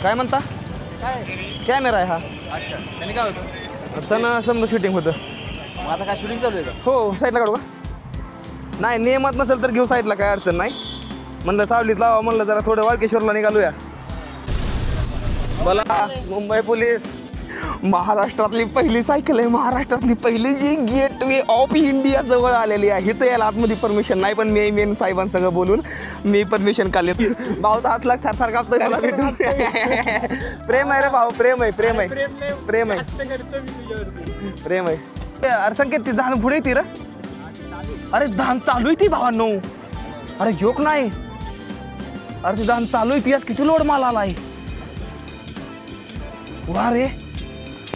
काय म्हणता? काय कॅमेरा आहे हा. अच्छा त्याने काय होतं? त्यांना समजा शूटिंग होतं. मग आता काय शूटिंग चालू आहे का? हो साईडला काढू का? नाही नियमात नसेल तर घेऊ साईडला, काय अडचण नाही. म्हणलं सावलीत लावा, म्हणलं जरा थोडं वाळकेश्वरला निघालूया. बोला. मुंबई पोलीस. महाराष्ट्रातली पहिली सायकल आहे, महाराष्ट्रातली पहिली जी गेटवे ऑफ इंडिया जवळ आलेली आहे. इथं याला आतमध्ये परमिशन नाही, पण मी मेन साहेबांसंग बोलून मी परमिशन काढले. भाऊचा हात लाग थरथर कापतोय मला भेटून. प्रेम आहे रे भाऊ, प्रेम आहे, प्रेम आहे, प्रेम आहे, प्रेम आहे. अरे संकेत ती धान पुढे येते रे. अरे धान चालू आहे ती भावांनो. अरे जोक नाही. अरे ती धान चालू आहे ती. आज किती लोड माल आलाय. वा रे,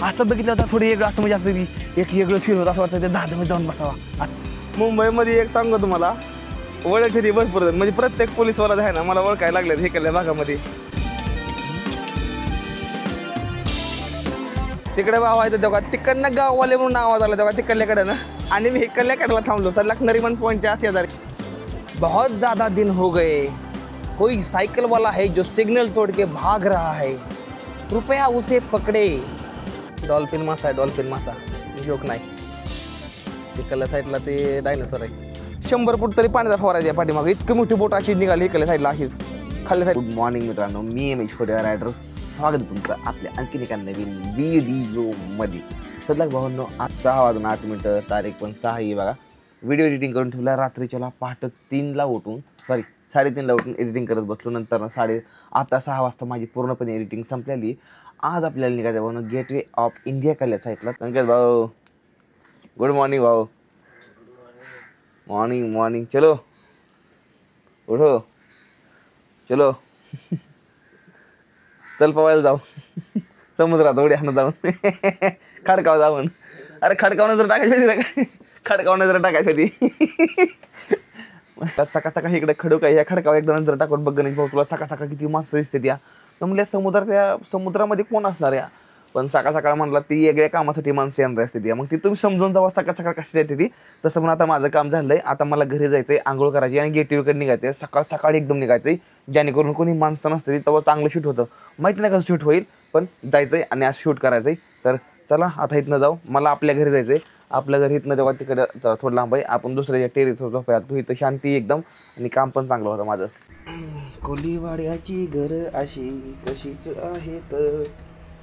असं बघितलं होतं थोडी वेगळं असं म्हणजे असं एक वेगळं फील होत असं वाटतं ते जहाजामध्ये जाऊन बसावा. मुंबईमध्ये एक सांगू तुम्हाला, ओळख ती भरपूर म्हणजे प्रत्येक पोलीसवाला आहे ना मला ओळखायला लागले इकडल्या भागामध्ये. तिकडे भाव आहे तेव्हा तिकडनं गाववाले म्हणून आवाज आला तेव्हा तिकडल्याकडे ना, आणि मी इकडल्याकडेला थांबलो सर नरीमन पॉइंटच्या शेजारी. बहुत ज़्यादा दिन हो गए, कोई साइकिल वाला है जो सिग्नल तोड़ के भाग रहा है, कृपया उसे पकडे. डॉल्फिन मासा आहे, डॉल्फिन मासा, जोक नाही. इकडल्या साईडला ते डायनोसॉर आहे. 100 फूट तरी पाण्याचा फवारायचा आहे पाठीमागे. इतकी मोठी बोट अशीच निघाली इकडल्या साईडला अशीच खाल्ल्या साईड. गुड मॉर्निंग मित्रांनो, मी एम एच फोर्टी रायडर. स्वागत तुमचं आपल्या आणखीन एका नवीन व्हिडिओमध्ये. सध्या भावांनो, आज 6:08 तारीख पण 6 आहे बघा. व्हिडिओ एडिटिंग करून ठेवला रात्रीच्याला पहाटे 3ला उठून 3:30ला उठून एडिटिंग करत बसलो. नंतर आता 6 वाजता माझी पूर्णपणे एडिटिंग संपलेली. आज आपल्याला निघायचं भाऊ गेटवे ऑफ इंडिया काढल्या साईडला. संकेत भाऊ गुड मॉर्निंग भाऊ. Morning morning. चलो उठो, चलो चल पवायला जाऊ समुद्रात उड्या जाऊन खडकाव जाऊन. अरे खडकावनं जर टाकायची, खडकावनं जर टाकायची सकाळ सकाळ इकडे खडक आहे. या खडकावर एकदा नंतर टाकून बघ गणेश भाऊ तुला सकाळ सकाळ किती माणसं दिसते त्या. म्हणजे समुद्रामध्ये कोण असणार या. पण सकाळ सकाळ म्हणला ती वेगळ्या कामासाठी माणसं येणार असते ती. मग ती तुम्ही समजून जावा सकाळ सकाळ कशी येते ती. तसं पण आता माझं काम झालंय. आता मला घरी जायचंय, आंघोळ करायची आणि गेटवेकडे निघायचं. सकाळ सकाळी एकदम निघायचंय, जेणेकरून कोणी माणसं नसते तेव्हा चांगलं शूट होतं. माहिती नाही कसं शूट होईल, पण जायचंय आणि आज शूट करायचंय. तर चला आता इथनं जाऊ. मला आपल्या घरी जायचंय. आपल्या घरी इथनं तेव्हा तिकडे थोडं लांब आहे. आपण दुसऱ्या टेरेसवर झोपाया. तू इथं शांती एकदम आणि काम पण चांगलं होतं माझं. कोलीवाड्याची घर अशी कशीच आहे तर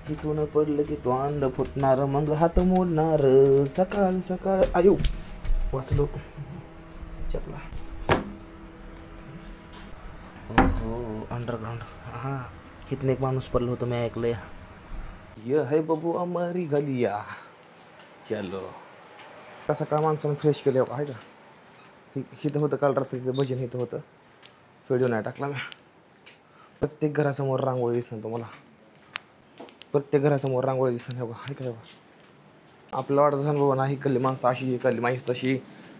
इथून पडलं की तोंड फुटणार, मग हात मोडणार. सकाळ सकाळ आयो वाचलो चपला. हो अंडरग्राउंड. हां इथनं एक माणूस पडलं होतं मी ऐकलंय. ये है बबू अमरी गलिया. चलो सकाळ माणसानं फ्रेश केलं आहे का. इथं होतं काल रात्री भजन इथं होतं. व्हिडिओ नाही टाकला मी. प्रत्येक घरासमोर रांगोळी दिसणार तुम्हाला. प्रत्येक घरासमोर रांगोळी दिसणार बघा. आहे काय बघा. आपलं वाटत झालं बाबा नाही इकडली माणसं अशी, इकडली माणसं तशी,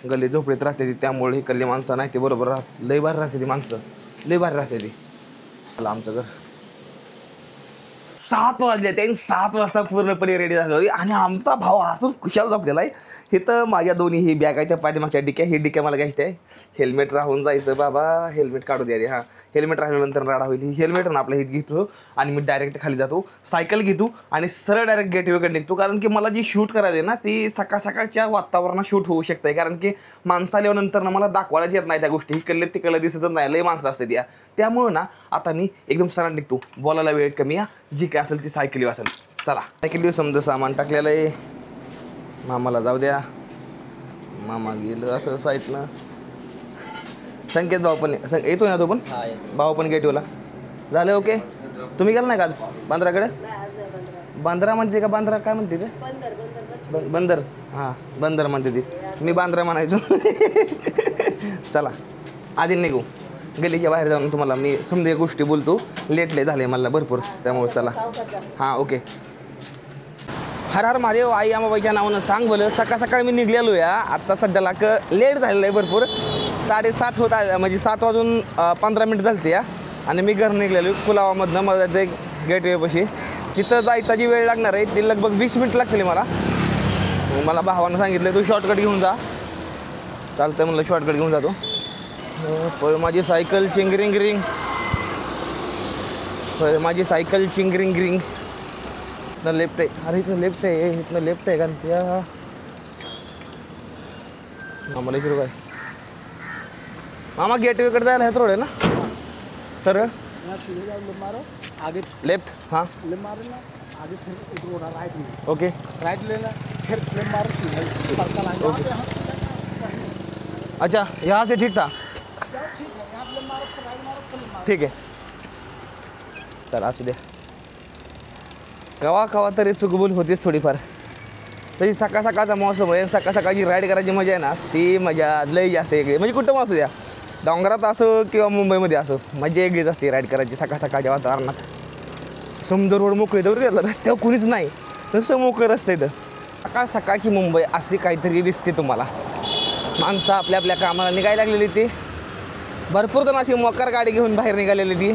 गल्ली झोपडीत राहते ती त्यामुळे इकडली माणसं नाही ते बरोबर लय भारी राहते ती माणसं, लय भारी राहते ती. मला आमचं घर 7 वाजले. त्यांनी 7 वाजता पूर्णपणे रेडी झालं आणि आमचा भाव असून कुशाल झोपलेला आहे. हे तर माझ्या दोन्ही ही बॅग आहे त्या पाठीमागच्या डिक्या. ही डिक्या मला घ्यायची आहे. हेल्मेट राहून जायचं बाबा, हेल्मेट काढू द्या रे. हां हेल्मेट राहिल्यानंतर राडा होईल. ही हेल्मेट ना आपल्या हित घेतो आणि मी डायरेक्ट खाली जातो, सायकल घेतो आणि सरळ डायरेक्ट गेटवेकडे निघतो. कारण की मला जी शूट करायचं आहे ना ती सकाळ सकाळच्या वातावरणात शूट होऊ शकते. कारण की माणसं आल्यानंतर ना मला दाखवायलाच येत नाही त्या गोष्टी. इकडले तिकडले दिसतच नाही, लय माणसं असते त्या. त्यामुळं ना आता मी एकदम सरळ निघतो. बोलायला वेळ कमी या, जी काय असेल ती सायकली असेल. चला सायकली समजा सामान टाकलेलं आहे. मामाला जाऊ द्या, मामा गेलं असं साईडनं. संकेत भाऊ पण येतोय ना तो पण. भाऊ पण गेटवेला झालं. ओके तुम्ही गेला नाही का बांद्राकडे. बांद्रा म्हणते का बांद्रा काय म्हणते ते बंदर. हां बंदर म्हणते ती, मी बांद्रा म्हणायचो. चला आधी निघू. गलीच्या बाहेर जाऊन तुम्हाला मी समजा गोष्टी बोलतो. लेट झाले मला भरपूर त्यामुळे. चला हां ओके. हर हर महादेव. आई आमाबाईच्या नावानं सांग बोल. सकाळ सकाळी मी निघलेलो या. आत्ता सध्याला लेट झालेलं आहे भरपूर. 7:30 होत आलं म्हणजे 7 वाजून 15 मिनिट झाली या. आणि मी घर निघलेलो कुलावामधनं. मला जायचं एक गेटवेपाशी. तिथं जायचा जी वेळ लागणार आहे ती लगभग 20 मिनिट लागतील मला. मला भावानं सांगितलं तू शॉर्टकट घेऊन जा. चालतं म्हणलं शॉर्टकट घेऊन जातो. पण माझी सायकल चिंगरिंग रिंग होय, माझी सायकल चिंगरिंग ग्रिंग. इथनं लेफ्ट आहे. अरे इथनं लेफ्ट आहे, इथनं लेफ्ट आहे. कारण त्या आम्हाला सुरू काय मामा गेटवेकडे जायला ह्याच रोड आहे ना सरळ आगे लेफ्ट. हां मारो ना, आगे फिर एक रोड है राइट में, ओके राइट लेना, फिर मारो सर्कल आएगा। अच्छा यहाँ से ठीक था. ठीक आहे चला असू द्या. कवा कवा तरी चुकबुल होतीच थोडीफार. तशी सकाळ सकाळचा मौसम आहे. सकाळ सकाळची राईड करायची मजा आहे ना ती मजा लई जास्त वेगळी. म्हणजे कुठं असू द्या, डोंगरात असो किंवा मुंबईमध्ये असो, मजा वेगळीच असते राईड करायची सकाळ सकाळच्या वातावरणात. समुद्र रोड मोकळे तर रस्त्यावर कुणीच नाही, नुसतं मोकळं रस्ते इथं. सकाळ सकाळची मुंबई अशी काहीतरी दिसते तुम्हाला. माणसं आपल्या आपल्या कामाला निघायला लागलेली ती. भरपूर जण अशी मोकार गाडी घेऊन बाहेर निघालेली ती.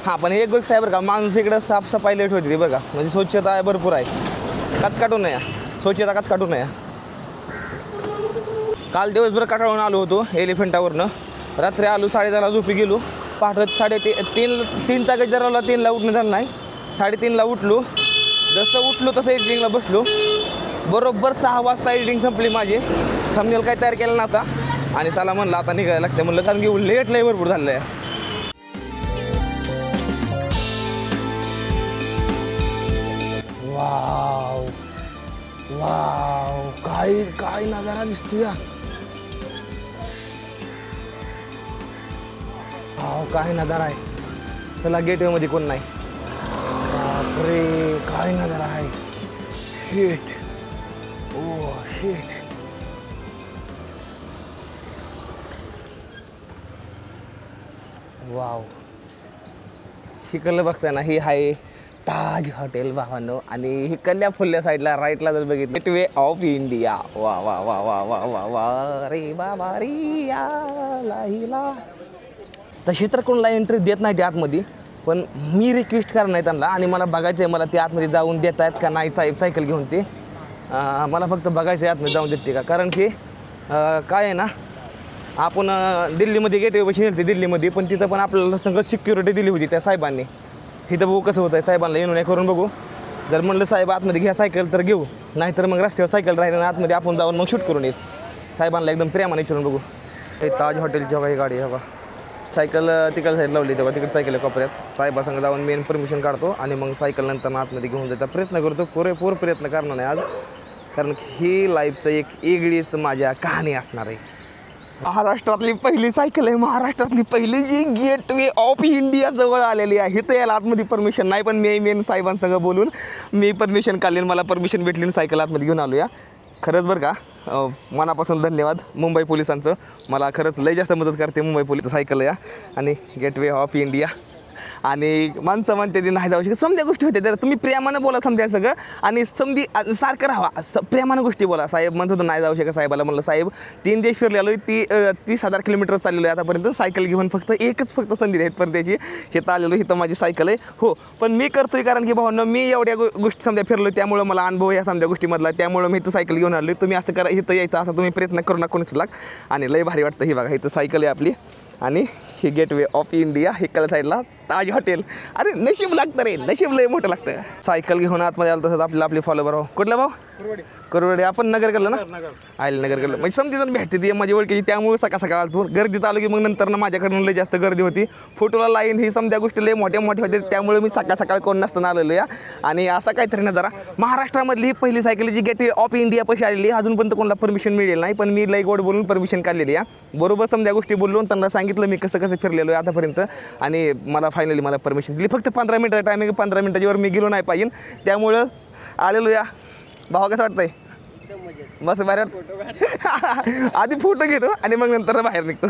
हां पण एक गोष्ट आहे बरं का, माणूस इकडं साफसफाई लेट होती ती बरं का. म्हणजे स्वच्छता आहे भरपूर आहे. कचकाटून नाही, स्वच्छता कचकाटून नाही. काल दिवसभर काटाळून आलो होतो एलिफंटावरनं. रात्री आलो 10:30ला झोपी गेलो. पहाटे 3:30चा गजराला 3ला उठणं झालं नाही. 3:30ला उठलो. जसं उठलो तसं एडिटिंगला बसलो. बरोबर 6 वाजता एडिटिंग संपली माझी. थंबनेल काय तयार केला नव्हता आणि चला म्हणलं आता निघायला लागतं म्हणलं, कारण की लेट लय भरपूर झालं आहे. वाव वाव काय काय नजारा दिसतोय. वाव काय नजारा आहे. चला गेटवेमध्ये कोण नाही. बापरे काय नजारा आहे. Shit oh shit. वाव शिकलं बघताय ना, ही आहे ताज हॉटेल भावानो. आणि ही कल्ल्या फुल्ल्या साईडला राईटला जर बघितलं गेटवे ऑफ इंडिया. वा वा वा वा वा वा वा रे बाबा रिया लाहिला. तशी तर कोणाला एंट्री देत नाही त्या आतमध्ये, पण मी रिक्वेस्ट करणार नाही त्यांना. आणि मला बघायचं आहे मला ते आतमध्ये जाऊन देत आहेत का नाही साहेब सायकल घेऊन. ते मला फक्त बघायचं आहे आतमध्ये जाऊन देते का. कारण की काय आहे ना, आपण दिल्लीमध्ये गेटवेपाशी नेलते दिल्लीमध्ये, पण तिथं पण आपल्याला सगळं सिक्युरिटी दिली होती त्या साहेबांनी. इथं बघू कसं होतं आहे, साहेबांना येऊन करून बघू. जर म्हणलं साहेब आतमध्ये घ्या सायकल तर घेऊ, नाहीतर मग रस्त्यावर सायकल राहिलं ना आतमध्ये आपण जाऊन मग शूट करून येईल. साहेबांना एकदम प्रेमाने विचारून बघू. हे ताज हॉटेलची बघा ही गाडी आहे बघा. सायकल तिकडे साईड लावली तेव्हा तिकडे सायकल आहे कोपऱ्यात. साहेबासंग जाऊन मेन परमिशन काढतो आणि मग सायकल नंतर आतमध्ये घेऊन जायचा प्रयत्न करतो. पुरेपूर प्रयत्न करणार नाही आज, कारण ही लाईफचं एक वेगळीच माझ्या कहाणी असणार आहे. महाराष्ट्रातली पहिली सायकल आहे, महाराष्ट्रातली पहिली जी गेटवे ऑफ इंडिया जवळ आलेली आहे. इथं याला आतमध्ये परमिशन नाही, पण मी मेन साहेबांसंग बोलून मी परमिशन काढली. मला परमिशन भेटली आणि सायकल आतमध्ये घेऊन आलो. या खरंच बरं का, मनापासून धन्यवाद मुंबई पोलिसांचं. मला खरंच लय जास्त मदत करते मुंबई पोलीस सायकल या. आणि गेटवे ऑफ इंडिया. आणि माणसं म्हणते ती नाही जाऊ शकत, समध्या गोष्टी होत्या तर तुम्ही प्रेमानं बोला समध्या सगळं. आणि समधी सारखं राहा, प्रेमानं गोष्टी बोला. साहेब म्हणत होतं नाही जाऊ शकत. साहेबाला म्हणलं साहेब 3 दिवस फिरलेलो, 30,000 किलोमीटर चाललेलो आहे आतापर्यंत. सायकल घेऊन फक्त संधी आहेत पण त्याची. इथं आलेलो, इथं माझी सायकल आहे हो. पण मी करतोय कारण की भावांनो मी एवढ्या गोष्टी समजा फिरलो, त्यामुळं मला अनुभव या समध्या गोष्टीमधला. त्यामुळं मी इथं सायकल घेऊन आलो. तुम्ही असं करा, इथं यायचं असं तुम्ही प्रयत्न करू नका कोणीच लाग. आणि लय भारी वाटतं. ही बघा इथं सायकल आहे आपली. आणि ही गेटवे ऑफ इंडिया, हिकल साईडला ताज हॉटेल. अरे नशीब लागतं रे, नशीब लय मोठं लागतं. सायकल घेऊन आतमध्ये आलं तसंच आपली फॉलोवर हो. कुठलं भाऊ? कुरवडे. आपण नगर केलं ना, आयल नगर केलं. म्हणजे समजी जण भेटते ती माझी ओळखीची, त्यामुळे सकाळ सकाळ आलो. गर्दीत आलो की मग नंतर ना माझ्याकडून लय जास्त गर्दी होती. फोटोला लाईन ही समजा गोष्टी लय मोठ्या होते, त्यामुळे मी सकाळ सकाळ कोण नसताना आलेलो या. आणि असा काहीतरी ना जरा महाराष्ट्रामधली ही पहिली सायकल जी गेटवे ऑफ इंडिया पैसे आलेली. अजूनपर्यंत कोणाला परमिशन मिळेल नाही, पण मी लय गोड बोलून परमिशन काढलेली या. बरोबर समजा गोष्टी बोलून त्यांना सांगितलं मी कसं फिरलेलो आहे आतापर्यंत. आणि मला फायनली मला परमिशन दिली. फक्त 15 मिनिटं टायमिंग, 15 मिनिटाच्या वर मी गेलो नाही पाहिजे, त्यामुळं आलेलो या. भावा कसं वाटतंय? मस्त बाहेर आधी फोटो घेतो आणि मग नंतर बाहेर निघतो.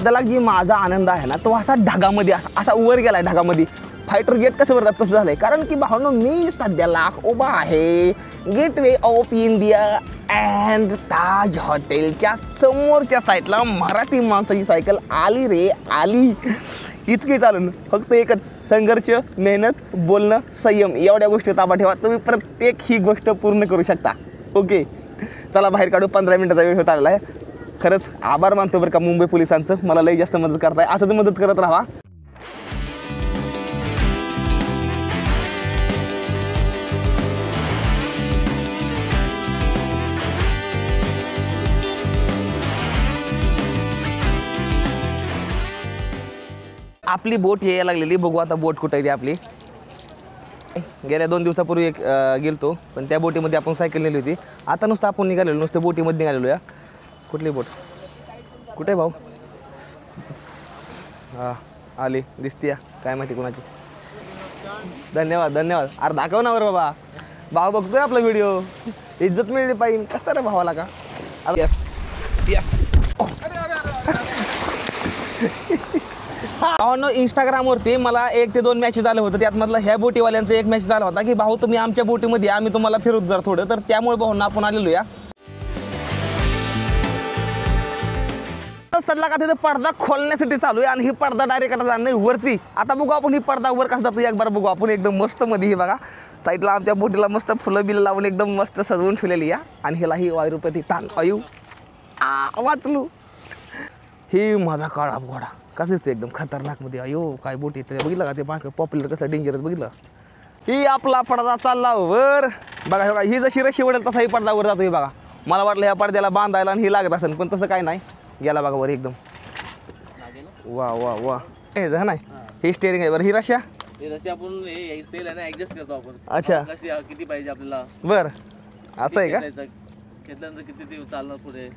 त्याला जी माझा आनंद आहे ना तो असा ढगामध्ये असा वर गेलाय ढगामध्ये. फायटर जेट कसं वरतात तसं झालंय. कारण की भावनो मी सध्याला उभा आहे गेटवे ऑफ इंडिया अँड ताज हॉटेलच्या समोरच्या साईडला. मराठी माणसाची सायकल आली रे आली. इतकी चालून फक्त एकच संघर्ष, मेहनत, बोलणं, संयम एवढ्या गोष्टी ताबा ठेवा. तुम्ही प्रत्येक ही गोष्ट पूर्ण करू शकता. ओके चला बाहेर काढू. 15 मिनिटाचा वेळ होत आलेला आहे. खरंच आभार मानतो बरं का मुंबई पोलिसांचं. मला लई जास्त मदत करताय. असं तर मदत करत राहा. आपली बोट यायला लागलेली. बघू आता बोट कुठं आहे ती आपली. गेल्या 2 दिवसापूर्वी एक गेलतो पण त्या बोटीमध्ये आपण सायकल नेली होती. आता नुसतं आपण निघालेलो नुसतं बोटीमध्ये निघालेलो या. कुठली बोट कुठे आहे भाऊ? हां आली दिसती या काय माहिती कोणाची. धन्यवाद धन्यवाद. अरे दाखव ना बरं बाबा. भाऊ बघतोय आपला व्हिडिओ. इज्जत मिळली पाहिजे. कसं रे भावाला का? भावांनो इंस्टाग्रामवरती मला 1 ते 2 मॅसेज आले होते. त्यातमधला ह्या बोटीवाल्यांचा एक मॅसेज आला होता की भाऊ तुम्ही आमच्या बोटीमध्ये आम्ही तुम्हाला फिरवत जर थोडं. तर त्यामुळे भाऊंना आपण आलेलो या. सध्या का तिथे पडदा खोलण्यासाठी चालू आहे आणि ही पडदा डायरेक्ट आता जाणं वरती. आता बघू आपण ही पडदा वर कसं जातो एक बार बघू आपण. एकदम मस्त मध्ये ही बघा साईडला आमच्या बोटीला मस्त फुलं बिलं लावून एकदम मस्त सजवून ठेवलेली या. आणि हिला ही वायुरूपती ताण अयू वाचलू. ही माझा काळा घोडा कसं दिसतं एकदम खतरनाक मध्ये. अयो काय बोट येते बघितलं का ते बाकी पॉप्युलर कसं डेंजरस बघितलं. ही आपला पडदा चालला वर बघा. बघा ही जशी रशी वडेल तसा ही पडदा वर जातो. ही बघा मला वाटलं ह्या पडद्याला बांधायला आणि ही लागत असेल पण तसं काय नाही. गेला बघा वर एकदम. वा वा वा हे जहा नाही हे स्टेअरिंग आहे बरं. ही रश्या आपण सेल आहे ना ऍडजस्ट करतो आपण. अच्छा किती पाहिजे आपल्याला बरं असं आहे का? घेतल्यानंतर किती दिवस चालणार पुढे.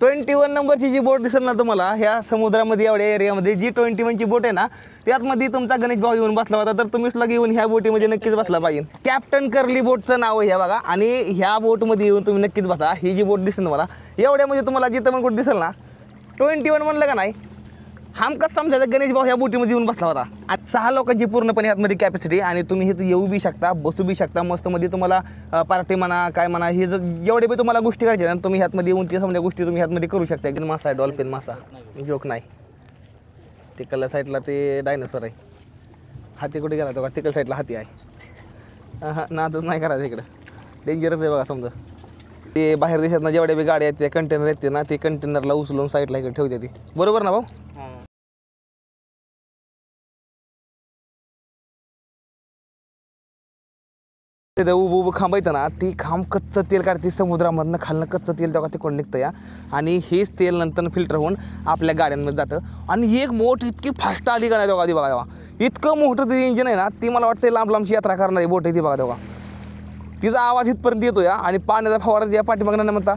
21 नंबरची जी बोट दिसेल ना तुम्हाला ह्या समुद्रामध्ये एवढ्या एरियामध्ये जी 21ची बोट आहे ना त्यातमध्ये तुमचा गणेश भाऊ येऊन बसला होता. तर तुम्हीच लगे येऊन ह्या बोटीमध्ये नक्कीच बसला पाहिजे. कॅप्टन कर्ली बोटचं नाव आहे ह्या बघा. आणि ह्या बोटमध्ये येऊन तुम्ही नक्कीच बसा. ही जी बोट दिसेल तुम्हाला एवढ्यामध्ये तुम्हाला जिथं पण कुठं दिसेल ना 21 म्हणलं का नाही हमकच समजायचं गणेश भाऊ ह्या बोटीमध्ये येऊन बसला होता. आणि 6 लोकांची पूर्णपणे ह्यातमध्ये कॅपॅसिटी. आणि तुम्ही इथं येऊ बी शकता बसू बी शकता मस्तमध्ये. तुम्हाला पार्टी म्हणा काय म्हणा हे जर जेवढे बी तुम्हाला गोष्टी करायच्या ना तुम्ही ह्यातमध्ये येऊन ते समजा गोष्टी तुम्ही ह्यातमध्ये करू शकता. एकदम मासा आहे डॉल्फिन मासा जोक नाही. तिकडल्या साईडला ते डायनोसर आहे. हाती कुठे गेला तो का? तिकडल्या साईडला हाती आहे. हां नातच नाही करायचं इकडं डेंजरच आहे बघा. समजा ते बाहेर देशातनं जेवढ्या बी गाड्या आहेत त्या कंटेनर आहेत ना ते कंटेनरला उचलून साईडला इकडे ठेवते ती. बरोबर ना भाऊ? ते उभं खांबायचं ना ती खांब कच्चं तेल काढते समुद्रामधनं खालनं कच्चं तेल तेव्हा तिकडून निघतं या. आणि हेच तेल नंतर फिल्टर होऊन आपल्या गाड्यांमध्ये जातं. आणि एक बोट इतकी फास्ट आली का नाही तेव्हा ती बघा तेव्हा. इतकं मोठं ते इंजिन आहे ना ती मला वाटतं लांब लांबची यात्रा करणारी बोट आहे ती बघा तेव्हा. तिचा आवाज इथपर्यंत येतो या. आणि पाण्याचा फवारा या पाठीमागं न म्हणता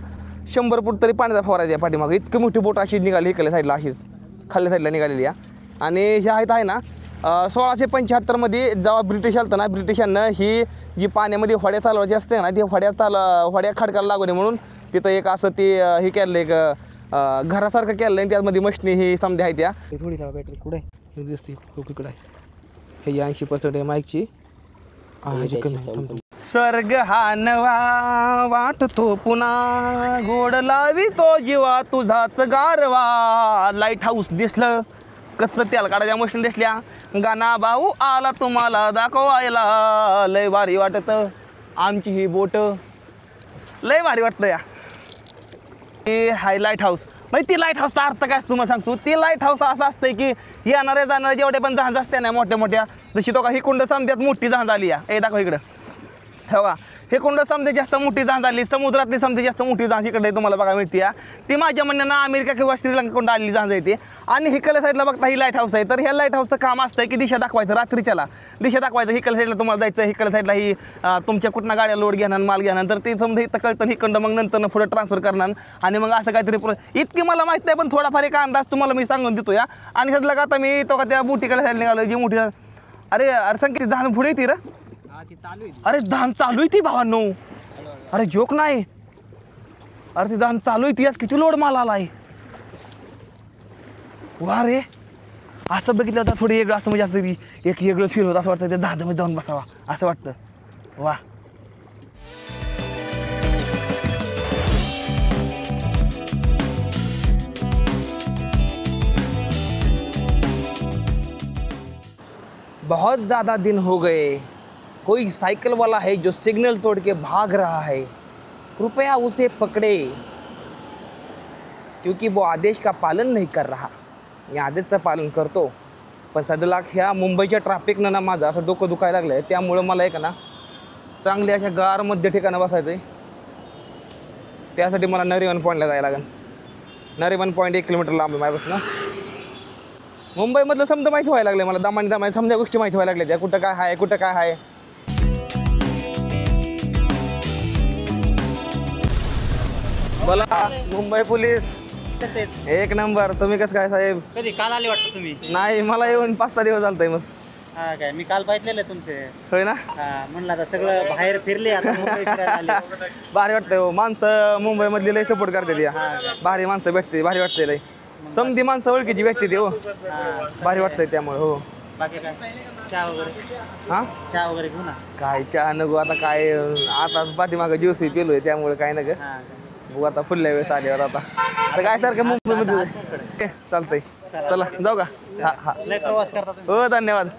100 फूट तरी पाण्याचा फवारा या पाठीमागं. इतकी मोठी बोट अशीच निघाली इकडल्या साईडला अशीच खाल्ल्या साईडला निघालेली या. आणि ह्या आहेत आहे ना 1675मध्ये जेव्हा ब्रिटिश आलं ना ब्रिटिशांना ही जी पाण्यामध्ये होड्या चालवायची असते ना ती होड्या खडकाला लागू नये म्हणून तिथं एक असं ते हे केलं एक घरासारखं केलं आहे. त्यामध्ये मशनी ही समजा आहे त्या. थोडी लावा बॅटरी कुठे दिसते इकडे आहे. हे 80% आहे माईकची. सर्ग हा नवा वाटतो पुन्हा गोड लावी तो जीवा तुझाच गारवा. लाईट हाऊस दिसलं कसं त्याला काढायच्या मशीन दिसल्या. गाणा भाऊ आला तुम्हाला दाखवायला. लय भारी वाटत आमची ही बोट लय भारी वाटतं या. ती हाय लाईट हाऊस म्हणजे ती लाईट हाऊसचा अर्थ काय तुम्हाला सांगतो. ती लाईट हाऊस असं असतं की येणाऱ्या जाणाऱ्या जेवढे पण जहाज असते ना मोठ्या मोठ्या जशी तो का ही कुंड समजात मोठी जहाज आली या. हे दाखव इकडं हो का. हे कुंड समजा जास्त मोठी जहाज आली समुद्रातली समजा जास्त मोठी जहाज इकडे तुम्हाला बघा मिळते या. ती माझ्या म्हणण्यानं अमेरिका किंवा श्रीलंका कुंड आलेली जहाज येते. आणि हिकडल्या साईडला बघता ही लाईट हाऊस आहे. तर ह्या लाईट हाऊसचं काम असतं की दिशा दाखवायचं रात्रीच्याला दिशा दाखवायचं. हिकडल्या साईडला तुम्हाला जायचं हिकडल्या साईडला ही तुमच्या कुठनं गाड्या लोड घेणार माल घेणार. तर ते समजा इथं कळतं हिकडं मग नंतर पुढे ट्रान्सफर करणार. आणि मग असं काहीतरी इतकी मला माहीत नाही पण थोडाफार एक अंदाज तुम्हाला मी सांगून देतो या. आणि सध्या का आता मी तो का त्या बोटीकडल्या साईडला निघालो जी मोठी अरे संकेत जहाज पुढे येते रे. अरे धान चालू आहे ती भावांनो. अरे जोक नाही. अरे ती धान चालू आहे ती आज किती लोड माल आला आहे. वा रे, असं बघितलं होतं थोडी वेगळं, असं म्हणजे असं एक वेगळं फील होतं, असं वाटतं ते जहाजामध्ये जाऊन बसावा असं वाटतं. वा. बहुत ज़्यादा दिन हो गए, कोई साइकिल वाला है जो सिग्नल तोड़ के भाग रहा है, कृपया उसे पकड़े, क्योंकि वो आदेश का पालन नहीं कर रहा. मी आदेशचं पालन करतो, पण सध्याला ह्या मुंबईच्या ट्रॅफिकनं ना माझं असं डोकं दुखायला लागलं आहे. त्यामुळं मला एक ना चांगली अशा गार मध्य ठिकाणं बसायचं आहे. त्यासाठी मला नरिमन पॉईंटला जायला लागेल. नरिमन पॉईंट 1 किलोमीटर लांब आहे माझ्यापासून. मुंबईमधलं समजा माहिती व्हायला लागलं मला, दमानी समजा गोष्टी माहिती व्हायला लागल्या, त्या कुठं काय आहे कुठं काय आहे. बोला मुंबई पोलीस. कसे एक नंबर. तुम्ही कसं काय साहेब? कधी काल आले वाटतं तुम्ही? नाही, मला येऊन 5-6 दिवस झालतंय मग. हा काय, मी काल पाहिलेले तुमचे. होय ना. हा म्हणलं आता सगळं बाहेर फिरले, आता मुंबई फिरायला आले. भारी वाटतंय हो. माणसं मुंबईमधली लय सपोर्ट करते या. भारी माणसं भेटते, भारी वाटते लय. समधी माणसं ओळखीची भेटते ते हो. हा, भारी वाटतंय त्यामुळे हो. बाकी काय, चहा वगैरे? हां, चहा वगैरे घेऊ ना. काय चहा नको आता, काय आता पाठीमागं ज्यूसही पिलोय त्यामुळे काय नका. हा बघू आता पुढल्या वेळेस आल्यावर. आता काय सारखं मुंबईमध्ये चालतंय. चला जाऊ का? हा हा, लय प्रवास करता तुम्ही. हो धन्यवाद.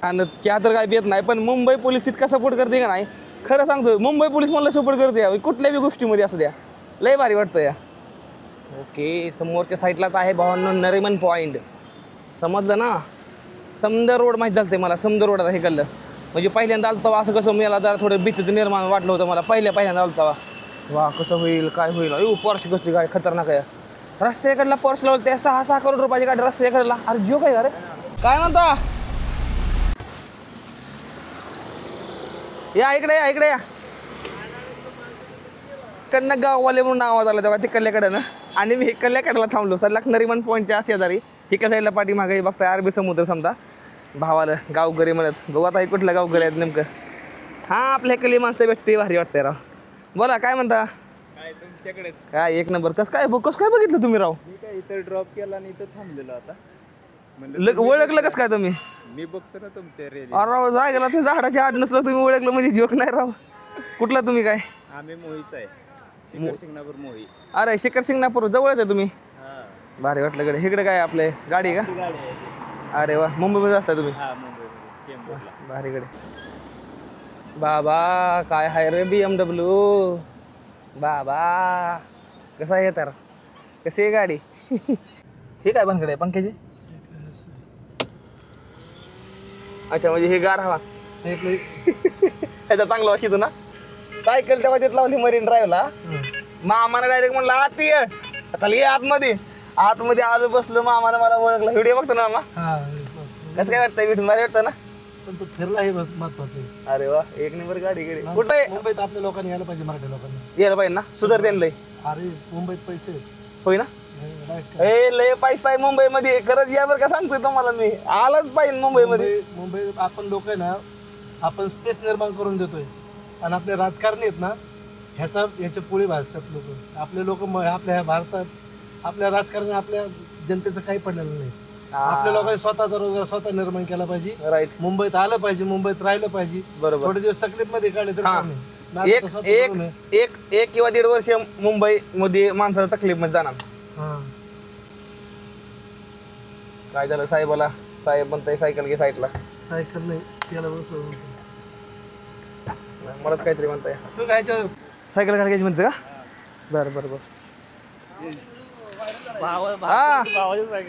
आणि चहा तर काय पित नाही, पण मुंबई पोलीस इतका सपोर्ट करते का नाही, खरं सांगतो. मुंबई पोलीस मला सपोर्ट करते कुठल्याही गोष्टीमध्ये असू द्या, लय भारी वाटतं या. ओके, समोरच्या साईडलाच आहे भावांनो नरिमन पॉईंट. समजलं ना. समजा रोड माहीत झालं ते मला, समजा रोड आता हे कळलं. म्हणजे पहिल्यांदा आलं तेव्हा असं कसं मला जरा थोडं भीतीचं निर्माण वाटलं होतं मला पहिल्यांदा आलं तेव्हा. वा कसं होईल काय होईल. अयो पोर्श कसली गाडी खतरनाक आहे. रस्त्याकडला पोर्श लावलं त्या 6 करोड रुपयाची गाडी रस्त्याकडला. अरे जिओ काय अरे काय म्हणता. या इकडे या, इकडे या. कडनं गाववाले म्हणून आवाज आला तेव्हा तिकडल्याकडं ना. आणि मी इकडल्याकडेला थांबलो सर नरिमन पॉईंटच्या शेजारी. इकडल्या साईडला पाठीमागे बघताय अरबी समुद्र समजा. भावाला गावकरी म्हणत. बघू आता कुठलं गावकरी आहेत नेमकं. हां, आपल्या इकडली माणसं भेटते, भारी वाटते राव. बोला काय म्हणता. काय तुमच्याकडेच. काय एक नंबर. कसं काय बघितलं तुम्ही राव? मी काय इथं ड्रॉप केला आणि इथं थांबलेलो आता. ओळखलं कसं काय तुम्ही? मी बघतो ना तुमच्या रेली. अरे राव जायला ते झाडाच्या आड नसलं तुम्ही ओळखलं म्हणजे जोक नाही राव. कुठला तुम्ही काय? आम्ही मोहीच आहे, शिखर शिंगणापूर मोही. अरे शिखर शिंगणापूर जवळच आहे तुम्ही. हा, भारी वाटलं कडे. इकडे काय आपले गाडी का? गाडी आहे. अरे वा, मुंबईमध्ये असता तुम्ही. हा, मुंबईमध्ये चेंबूरला. भारीकडे. बाबा काय हाय रे BMW. बाबा कसं आहे तर, कशी आहे गाडी? हे काय बनकडे पंख्याची? अच्छा, म्हणजे हे गार हवा ह्याचा चांगला वाशी ना. सायकल तेव्हा तिथं लावली मरीन ड्राईव्हला. मामाने डायरेक्ट म्हणलं आत ये. आता ये आतमध्ये. आतमध्ये आलो बसलो, मामाने मला ओळखलं. व्हिडिओ बघतो ना मामा. कसं काय वाटतं भेटून? भारी वाटतं ना. पण तो फिरला हे महत्वाचं आहे. अरे वा, एक नंबर गाडी कडे. कुठं आहे? मुंबईत आपल्या लोकांनी यायला पाहिजे, मराठी लोकांनी यायला पाहिजे ना, सुधारते लय. अरे मुंबईत पैसे आहेत. होय ना. direct ए लय पैसा आहे मुंबईमध्ये. खरंच या बरं का सांगतोय तुम्हाला मी. आलाच पाहिजे मुंबईमध्ये. मुंबईत आपण लोक आहे ना, आपण स्पेस निर्माण करून देतोय आणि आपले राजकारणी आहेत ना, ह्याचे पोळी भाजतात लोक. आपले लोक आपल्या ह्या भारतात आपल्या राजकारणी आपल्या जनतेचं काही पडलेलं नाही. आपल्या लोकांनी स्वतःचा रोजगार स्वतः निर्माण केला पाहिजे. राईट. मुंबईत आलं पाहिजे, मुंबईत राहिलं पाहिजे. बरोबर. थोडे दिवस तकलीफ मध्ये काढले तर हा. काय नाही. एक किंवा 1.5 वर्ष मुंबई मध्ये माणसाला तकलीफ मध्ये जाणार. काय झालं साहेबाला? साहेब म्हणताय सायकल घे साईडला. सायकल नाही त्याला बसवून. मलाच काहीतरी म्हणताय. तू काय सायकल घ्यायची म्हणते का? बरं बरं बरं.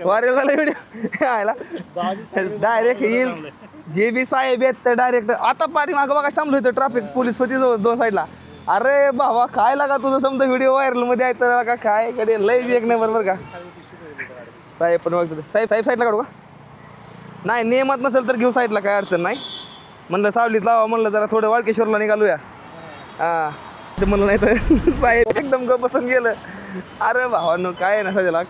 वारे झालं व्हिडिओ आयला. डायरेक्ट येईल. जे बी साहेब आहेत तर डायरेक्ट आता पाठीमागं बघा थांबलो होतं. ट्रॅफिक पोलीस होती 2 साईडला. अरे बाबा काय लागा तुझं समजा व्हिडिओ व्हायरल मध्ये आहे तर का काय कडे लय एक नंबर बरं का. साहेब पण बघतो. साहेब साईडला काढू का? नाही, नियमात नसेल तर घेऊ साईडला, काय अडचण नाही. म्हणलं सावलीत लावा, म्हणलं जरा थोडं वाळकेश्वरला निघालूया. हां ते म्हणलं नाही तर साहेब एकदम गप बसून गेलं. अरे भावांनो काय आहे ना सध्याला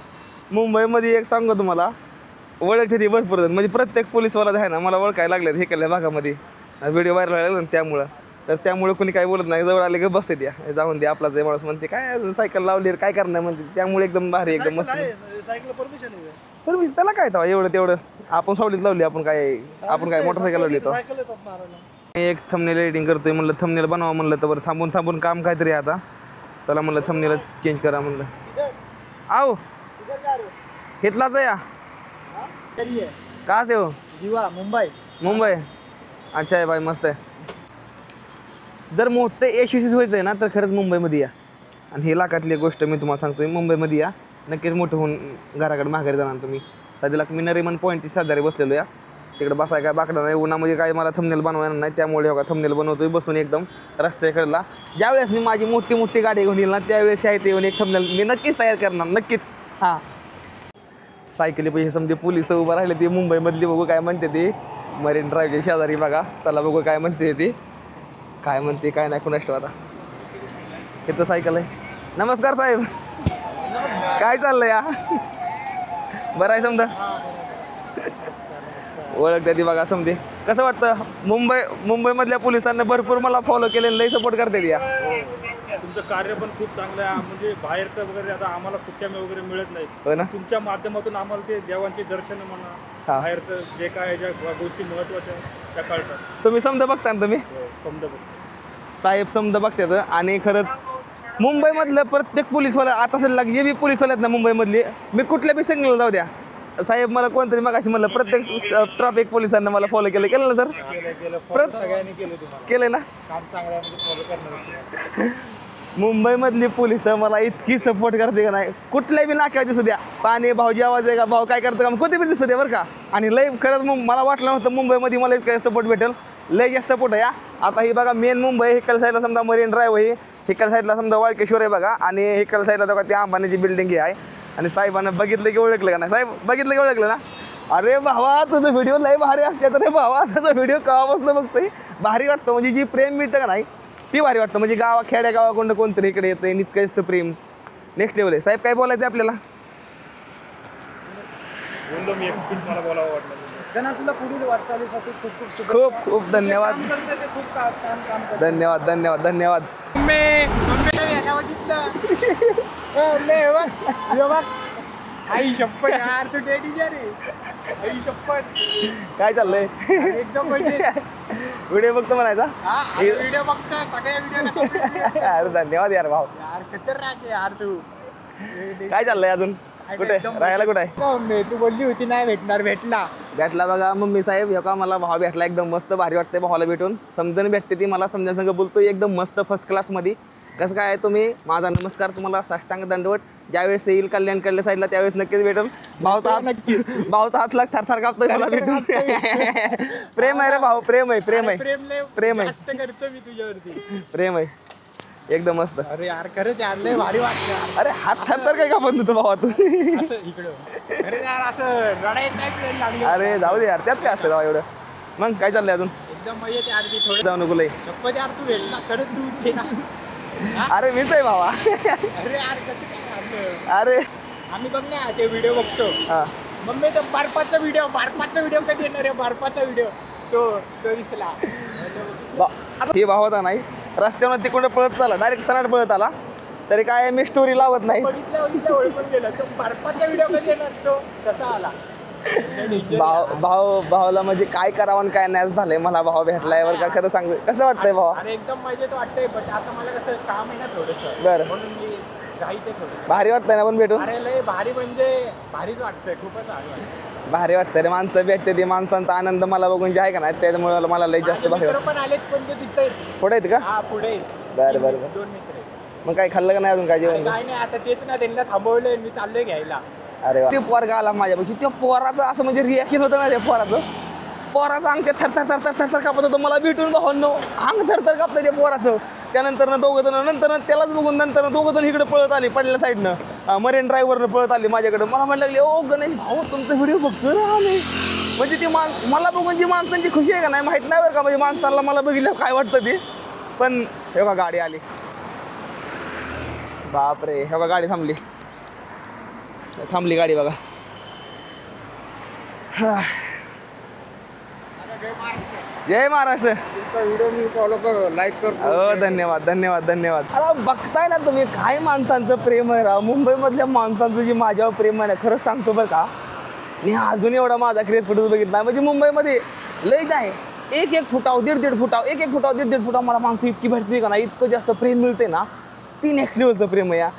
मुंबईमध्ये एक सांगतो तुम्हाला, ओळखते ती भरपूर जण. म्हणजे प्रत्येक पोलीसवाला आहे ना मला ओळखायला लागले हे केल्या भागामध्ये. व्हिडिओ व्हायरल लागला ना त्यामुळं. तर त्यामुळे कोणी काय बोलत नाही, जवळ आले का बसते त्या जाऊन दे आपला जे माणूस म्हणते काय सायकल लावली काय करणार म्हणते. त्यामुळे एकदम भारी एकदम मस्त. सायकल परमिशन आहे. पण मी त्याला काय तेव्हा एवढं तेवढं आपण सावलीत लावली आपण काय मोटरसायकल लावली तर सायकल येतात मारायला. मी एक थंबनेल एडिटिंग करतोय म्हणलं थंबनेल बनवा म्हणलं तर बरं थांबून काम काहीतरी आहे आता त्याला म्हणलं थंबनेल चेंज करा म्हणलं आओ घेतलाच आहे या का से हो दिवा मुंबई अच्छा आहे भाई मस्त आहे जर मोठं यशस्वी व्हायचं आहे ना तर खरंच मुंबईमध्ये या आणि ही लाखातली गोष्ट मी तुम्हाला सांगतोय मुंबईमध्ये या नक्कीच मोठं होऊन घराकडे माघारी जाणार तुम्ही सध्याला मी नरीमन पॉईंटची शेजारी बसलेलो या तिकडे बसाय काय बाकडं नाही उन्हामध्ये काय मला थंबनेल बनवायला नाही त्यामुळे हो का थंबनेल बनवतोय बसून एकदम रस्त्याकडला ज्यावेळेस मी माझी मोठी गाडी घेऊन येईल ना त्यावेळेस आहे ते येऊन एक थंबनेल मी नक्कीच तयार करणार नक्कीच हां सायकली पैसे समजे पोलिस उभं राहिले ते मुंबईमधली बघू काय म्हणते ते मरीन ड्राईव्हच्या शेजारी बघा चला बघू काय म्हणते ते काय म्हणते काय नाही कुणाष्ट आता इथं सायकल आहे नमस्कार साहेब काय चाललंय या बरं आहे समजा ओळखते ती बघा समजे कसं वाटतं मुंबईमधल्या पोलिसांना भरपूर मला फॉलो केलेलं लई सपोर्ट करते या तुमचं कार्य पण खूप चांगलं आहे म्हणजे बाहेरचं वगैरे आता आम्हाला सुट्ट्या वगैरे मिळत नाही हो ना तुमच्या माध्यमातून आम्हाला ते देवांची दर्शन म्हणा हा. बाहेरचं जे काय ज्या गोष्टी महत्वाच्या आहेत, त्या कळतात तुम्ही समजा बघता ना तुम्ही समजा साहेब समजा बघतात आणि खरंच मुंबईमधलं प्रत्येक पोलीसवाला आता सध्या जे बी पोलीसवाले आहेत ना मुंबईमधले मी कुठल्या बी सिग्नल जाऊ द्या साहेब मला कोणतरी मगाशी म्हणलं प्रत्येक ट्रॅफिक पोलिसांना मला फॉलो केलं ना सर सगळ्यांनी केलं तुम्हाला केलंय ना काम चांगलं आहे म्हणजे फॉलो करणार मुंबईमधली पोलिस मला इतकी सपोर्ट करते का नाही कुठल्याही बी नाक्यावर दिसू द्या पाणी भाऊजी आवाज आहे का भाऊ काय करतं का कोणते बी दिसू द्या बरं का आणि लय खरंच मला वाटलं नव्हतं मुंबईमध्ये मला इतकं सपोर्ट भेटेल लय जास्त सपोर्ट आहे आता ही बघा मेन मुंबई हिकल साईडला समजा मरीन ड्राईव्ह आहे हिकल साईडला समजा वाळकेश्वर आहे बघा आणि हिकल साईडला बघा ती अंबानीची बिल्डिंग आहे आणि साहेबांना बघितलं की ओळखलं का नाही साहेब बघितलं की ओळखलं ना अरे भावा तुझं व्हिडिओ लय भारी असते तर रे भावा तुझा व्हिडिओ केव्हापासून बघतोय भारी वाटतं म्हणजे जी प्रेम मिळतं का नाही ती भारी वाटतं म्हणजे खेड्या गावाकडून कोणतरी इकडे येतं इतकं असतं प्रेम नेक्स्ट लेवल आहे साहेब काय बोलायचं आपल्याला बोललो मी एक्सपिरियन्स मला बोलावं वाटलं त्यांना तुला पुढील वाटचालीसाठी खूप खूप शुभेच्छा. खूप धन्यवाद काम करते ते खूप छान काम करते. धन्यवाद आई शपथ यार तू डेडीच्या रे आई शपथ काय चाललंय एकदम म्हणजे व्हिडिओ बघतो म्हणायचा व्हिडिओ बघतोय सगळ्या व्हिडिओ अरे धन्यवाद यार भाऊ यार खतरनाक आहे यार तू काय चाललंय अजून कुठे राहायला कुठे आहे तू बोलली होती नाही भेटला भेटला बघा मम्मी साहेब हे का मला भाव भेटला एकदम मस्त भारी वाटते भावाला भेटून समजून भेटते ती मला समजा बोलतोय एकदम मस्त फर्स्ट क्लासमध्ये कसं काय तुम्ही माझा नमस्कार तुम्हाला साष्टांग दंडवट ज्यावेळेस येईल कल्याण साईडला त्यावेळेस नक्कीच भेटेल भाऊचा हात लाग थरथर कापतोय मला भेटून प्रेम आहे रे भाऊ प्रेम आहे करतो मी तुझ्यावरती प्रेम आहे एकदम मस्त अरे यार खरंच यार लय भारी वाटलं अरे हात थरथर काय कापत तू भावा तू असं इकडं अरे यार असं रडायला नाही लागली अरे जाऊ दे यार त्यात काय असतं भाऊ एवढं मग काय चाललंय अजून एकदम मजेत यार ती थोडं जाऊ नको लय शपथ यार तू भेटला खरंच तूच आहे ना अरे मीच आहे भावा अरे यार कसं काय असं अरे आम्ही बघ ना ते व्हिडिओ बघतो हा मग मी तो बर्फाचा व्हिडिओ कधी येणार आहे बर्फाचा व्हिडिओ तो दिसला आता हे भाव होता नाही रस्त्यावर तिकडून पळत चाला डायरेक्ट सनाट पळत आला तरी काय मी स्टोरी लावत नाही बघितल्या ओळखून गेला तो बर्फाचा व्हिडिओ कधी येणार तो कसा आला भावाला म्हणजे काय करावं आणि काय नाही झालंय मला भाव भेटलाय बरं का खरं सांगतो कसं वाटतंय भावा अरे एकदम मजेत वाटतंय बट आता मला कसं काम आहे ना थोडंसं बरं म्हणून मी घाईत आहे थोडं भारी वाटतंय ना पण भेटून अरे लय भारी म्हणजे भारीच वाटतंय खूपच भारी वाटतंय भारी वाटतंय रे माणसं भेटते ती माणसांचा आनंद मला बघून जे आहे का नाही त्यामुळे मला लय जास्त भारी मित्र पण आलेत पण ते दिसत पुढे आहेत का हा पुढे बरं 2 मित्र आहेत मग काय खाल्लं का नाही अजून काय जेवण काय नाही आता तेच ना त्यांना थांबवलंय मी चाललोय घ्यायला अरे ते पोरगा आला माझ्यापाशी त्या पोराचं असं म्हणजे रिॲक्शन होतं ना त्या पोराचं अंग ते थरथर कापत होतं मला भेटून भावांनो अंग थरथर कापतं त्या पोराचं त्यानंतर दोघं जण नंतर त्यालाच बघून नंतर दोघं जण इकडे पळत आली पडल्या साईडनं मरीन ड्राईव्हरनं पळत आली माझ्याकडे मला म्हणायला लागले ओ गणेश भाऊ तुमचा व्हिडिओ बघतो ना आम्ही म्हणजे ती मला बघून जी माणसांची खुशी आहे का नाही माहीत नाही बरं का म्हणजे माणसाला मला बघितलं काय वाटतं ते पण हे बघा गाडी आली बापरे हे बघा गाडी थांबली गाडी बघा जय महाराष्ट्र व्हिडिओ मी फॉलो कर लाईक कर हो धन्यवाद अरे बघताय ना तुम्ही काय माणसांचं प्रेम आहे राव मुंबईमधल्या माणसांचं जे माझ्यावर प्रेम आहे ना खरंच सांगतो बरं का मी अजून एवढा माझा क्रेज फोटो बघितला म्हणजे मुंबईमध्ये लयच आहे. एक फुटाव 1.5 फुटाव 1 फुटाव 1.5 फुटाव मला माणसं इतकी भेटते का ना, इतकं जास्त प्रेम मिळते ना. 3x लेवलचं प्रेम आहे या.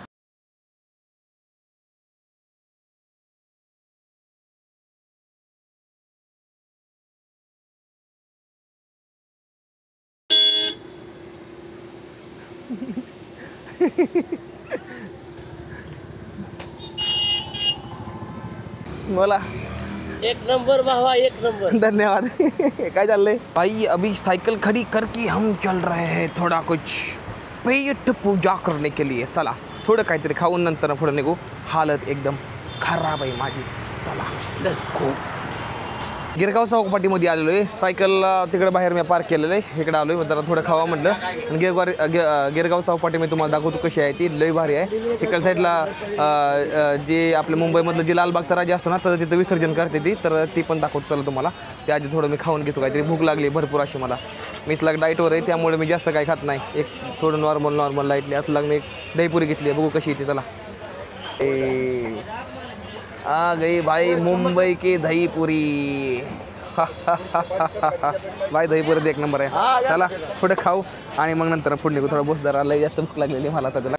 बोला. एक नंबर भावा, एक नंबर. धन्यवाद. काय चाललंय भाई? अभी साइकिल खड़ी करके हम चल रहे हैं थोड़ा कुछ पेट पूजा करने के लिए. चला थोडं काहीतरी खाऊन नंतर पुढे निघू. हालत एकदम खराब आहे माझी. चला लेट्स गो. गिरगाव चौपाटीमध्ये आलेलो आहे. सायकल तिकडे बाहेर मी पार्क केलेलं आहे. इकडे आलो आहे जरा थोडं खावा म्हटलं. आणि गिरगाव चौपाटी मी तुम्हाला दाखवतो कशी आहे ती. लई भारी आहे. इकडल्या साईडला जे आपल्या मुंबईमधलं जे लालबागचा राजा असतो ना तर तिथं विसर्जन करते ती. तर ती पण दाखवतो चला तुम्हाला. त्याआधी थोडं मी खाऊन घेतो. काहीतरी भूक लागली भरपूर अशी मला. मी इथला डाईटवर आहे त्यामुळे मी जास्त काही खात नाही. एक थोडं नॉर्मल लाईटली असं लागलं. एक दहीपुरी घेतली आहे. बघू कशी येते. चला आ गई भाई मुंबई की दही पुरी. भाई दही पुरी एक नंबर आहे. चला पुढे खाऊ आणि मग नंतर पुढे निघू. थोडा बोसदार आला जास्त भूक लागलेली मला त्याला.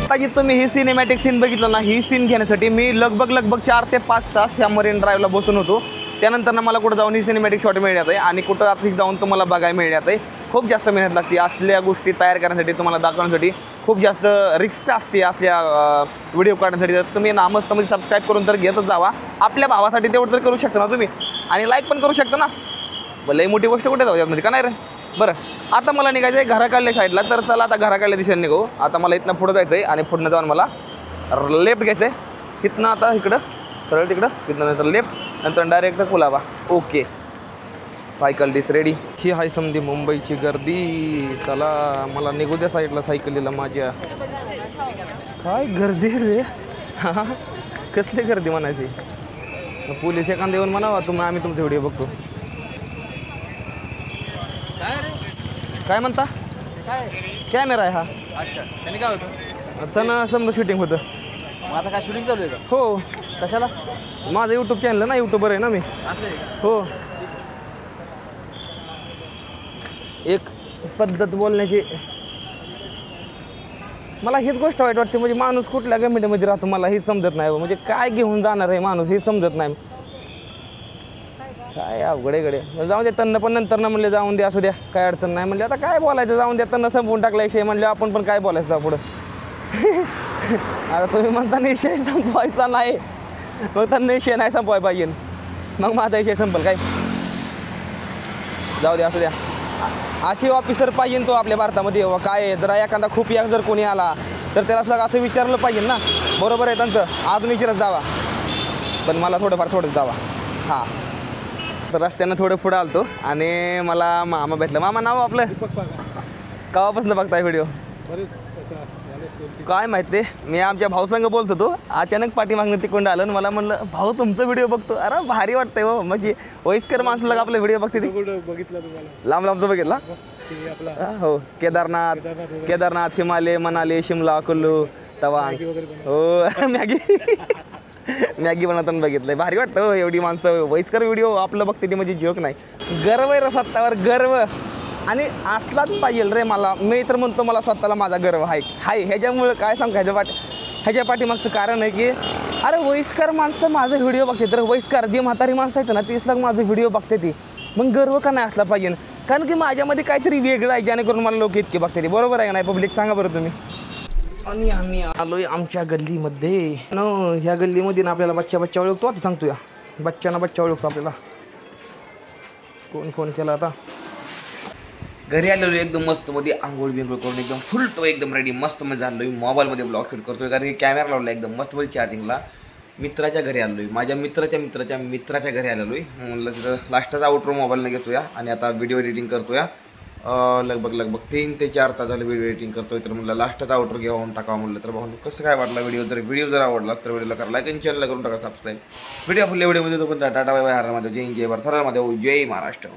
आता जी तुम्ही ही सिनेमॅटिक सीन बघितलं ना, ही सीन घेण्यासाठी मी लगभग 4 ते 5 तास ह्या मरीन ड्राईव्हला बसून होतो. त्यानंतर ना मला कुठं जाऊन ही सिनेमॅटिक शॉट मिळण्यात आहे आणि कुठं आता जाऊन तुम्हाला बघायला मिळण्यात आहे. खूप जास्त मेहनत लागते असल्या गोष्टी तयार करण्यासाठी, तुम्हाला दाखवण्यासाठी खूप जास्त रिस्क असते असल्या व्हिडिओ काढण्यासाठी. तर तुम्ही ना मस्तमध्ये सबस्क्राईब करून तर घेतच जावा. आपल्या भावासाठी तेवढं तर करू शकता ना तुम्ही आणि लाईक पण करू शकता ना. लई मोठी गोष्ट कुठे जाऊ यामध्ये का नाही रे. बरं आता मला निघायचं आहे घराकडल्या साईडला. तर चला आता घराकडल्या दिशेने निघू. आता मला इथनं पुढं जायचं आहे आणि पुढनं जाऊन मला लेफ्ट घ्यायचं आहे. तिथनं आता इकडं सरळ तिकडं, तिथनं नंतर लेफ्ट, नंतर डायरेक्ट कुलाबा. ओके सायकल डिस रेडी. ही आहे समधी मुंबईची गर्दी. चला मला निघू द्या साईडला सायकलीला माझ्या. काय गर्दी रे. हां कसली गर्दी म्हणायची. पोलीस एखादा येऊन म्हणावा तुम्ही आम्ही तुमचे व्हिडिओ बघतो. काय म्हणता. कॅमेरा आहे हा. अच्छा त्याने काय होतं. त्यांना समजा शूटिंग होतं. आता काय शूटिंग चालू आहे का. हो कशाला. माझं यूट्यूब चॅनल ना, यूट्यूबर आहे ना मी. हो एक पद्धत बोलण्याची. मला हीच गोष्ट वाईट वाटते म्हणजे माणूस कुठल्या कमिटीमध्ये राहतो मला हे समजत नाही. म्हणजे काय घेऊन जाणार आहे माणूस हे समजत नाही. काय अवघडे गडे. जाऊन दे त्यांना पण नंतर ना म्हणले जाऊन दे असू द्या काय अडचण नाही. म्हणले आता काय बोलायचं जाऊन द्या. त्यांना संपवून टाकला विषय म्हणले आपण पण काय बोलायचं पुढं. आता तुम्ही म्हणता विषय संपवायचा नाही मग त्यांना विषय नाही संपवायला पाहिजे. मग माझा विषय संपल काय. जाऊ द्या असू द्या. असे ऑफिसर पाहिजे तो आपल्या भारतामध्ये. काय जरा एखादा खूप या जर कोणी आला तर त्याला सुद्धा असं विचारलं पाहिजे ना. बरोबर आहे त्यांचं. अजून विचारत जावा पण मला थोडं जावा. हां तर रस्त्यानं थोडं पुढं आलतो आणि मला मामा भेटलं. मामा नाव आपलं केव्हापासून बघताय व्हिडिओ. काय माहिती मी आमच्या भाऊसंग बोलत होतो. अचानक पाठीमागणं तिकडून आलं आणि मला म्हणलं भाऊ तुमचं व्हिडिओ बघतो. अरे भारी वाटतंय हो. म्हणजे वयस्कर माणसाला आपलं व्हिडिओ बघते. बघितलं तुम्हाला लांबचं बघितला. हो केदारनाथ हिमालय मनाली शिमला कुल्लू तवांग. हो मॅगी मॅगी बनवताना बघितलंय. भारी वाटतं हो एवढी माणसं वयस्कर व्हिडिओ आपलं बघते ती म्हणजे जोक नाही. गर्व आहे रे स्वतःवर, गर्व. आणि असलाच पाहिजे रे मला. मी तर म्हणतो मला स्वतःला माझा गर्व आहे. ह्याच्यामुळं काय सांगू ह्याच्या पाठीमागचं कारण आहे की अरे वयस्कर माणसं माझं व्हिडिओ बघते. तर वयस्कर जी म्हातारी माणसं आहेत ना तीच लाख माझं व्हिडिओ बघते ती. मग गर्व का नाही असला पाहिजे? कारण की माझ्यामध्ये काहीतरी वेगळं आहे जेणेकरून मला लोक इतके बघते. बरोबर आहे का नाही पब्लिक? सांगा बरं तुम्ही. आणि आम्ही आलोय आमच्या गल्लीमध्ये. ह्या गल्लीमध्ये ना आपल्याला बच्चा ओळखतो. आता सांगतो या बच्चा ओळखतो आपल्याला. कोण फोन केला आता? घरी आलेलो एकदम मस्त मध्ये आंघोळ बिंघोळ करून एकदम फुलतो एकदम रेडी मस्त मध्ये झालोय. मोबाईलमध्ये ब्लॉग शूट करतोय कारण की कॅमेरा लावला एकदम मस्त मध्ये चार्जिंगला. मित्राच्या घरी आलोय, माझ्या मित्राच्या घरी आलेलोय. म्हणलं तिथं लास्टचा आउटरो मोबाईलने घेतोया आणि आता व्हिडिओ एडिटिंग करतोया. लगभग 3 ते 4 तास झालं व्हिडिओ एडिटिंग करतोय. तर म्हणलं लास्टचा आउटरो घेऊन टाकावं म्हणलं. तर भाऊ कसं काय वाटला व्हिडिओ जर आवडला तर व्हिडिओला करा लाईक आणि चॅनलला करून टाका सबस्क्राईब. व्हिडिओ आपल्या व्हिडिओमध्ये तो पण टाटा बाय बाय. हरामध्ये जय भारत, हरामध्ये जय महाराष्ट्र.